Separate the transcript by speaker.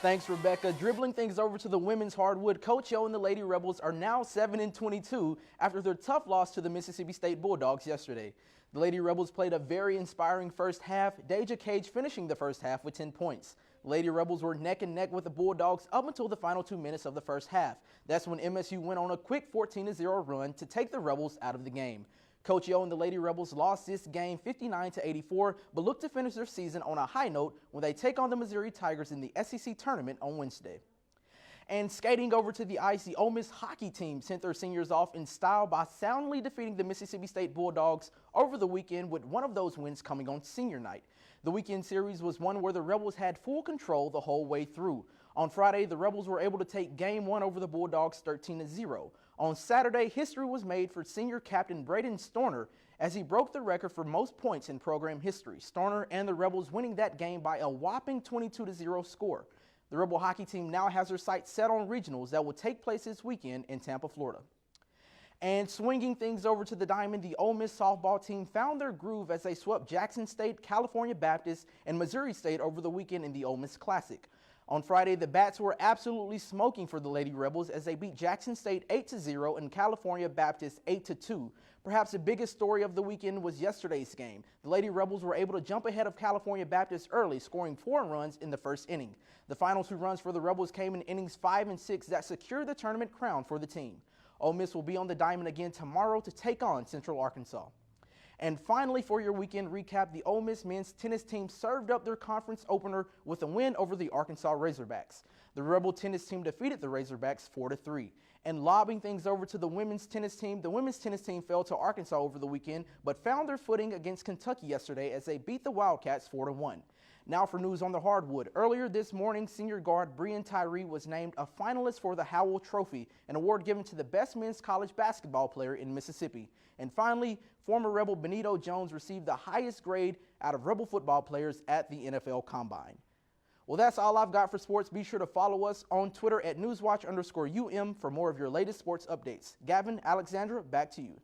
Speaker 1: Thanks, Rebecca. Dribbling things over to the women's hardwood, Coach O and the Lady Rebels are now 7-22 after their tough loss to the Mississippi State Bulldogs yesterday. The Lady Rebels played a very inspiring first half, Deja Cage finishing the first half with 10 points. The Lady Rebels were neck and neck with the Bulldogs up until the final 2 minutes of the first half. That's when MSU went on a quick 14-0 run to take the Rebels out of the game. Coach O and the Lady Rebels lost this game 59-84, but look to finish their season on a high note when they take on the Missouri Tigers in the SEC tournament on Wednesday. And skating over to the ice, the Ole Miss hockey team sent their seniors off in style by soundly defeating the Mississippi State Bulldogs over the weekend, with one of those wins coming on senior night. The weekend series was one where the Rebels had full control the whole way through. On Friday, the Rebels were able to take Game 1 over the Bulldogs 13-0. On Saturday, history was made for senior captain Braden Storner as he broke the record for most points in program history. Storner and the Rebels winning that game by a whopping 22-0 score. The Rebel hockey team now has their sights set on regionals that will take place this weekend in Tampa, Florida. And swinging things over to the diamond, the Ole Miss softball team found their groove as they swept Jackson State, California Baptist, and Missouri State over the weekend in the Ole Miss Classic. On Friday, the Bats were absolutely smoking for the Lady Rebels as they beat Jackson State 8-0 and California Baptist 8-2. Perhaps the biggest story of the weekend was yesterday's game. The Lady Rebels were able to jump ahead of California Baptist early, scoring 4 runs in the first inning. The final 2 runs for the Rebels came in innings 5 and 6 that secured the tournament crown for the team. Ole Miss will be on the diamond again tomorrow to take on Central Arkansas. And finally, for your weekend recap, the Ole Miss men's tennis team served up their conference opener with a win over the Arkansas Razorbacks. The Rebel tennis team defeated the Razorbacks 4-3. And lobbing things over to the women's tennis team fell to Arkansas over the weekend, but found their footing against Kentucky yesterday as they beat the Wildcats 4-1. Now for news on the hardwood. Earlier this morning, senior guard Breon Tyree was named a finalist for the Howell Trophy, an award given to the best men's college basketball player in Mississippi. And finally, former Rebel Benito Jones received the highest grade out of Rebel football players at the NFL Combine. Well, that's all I've got for sports. Be sure to follow us on Twitter at Newswatch_UM for more of your latest sports updates. Gavin, Alexandra, back to you.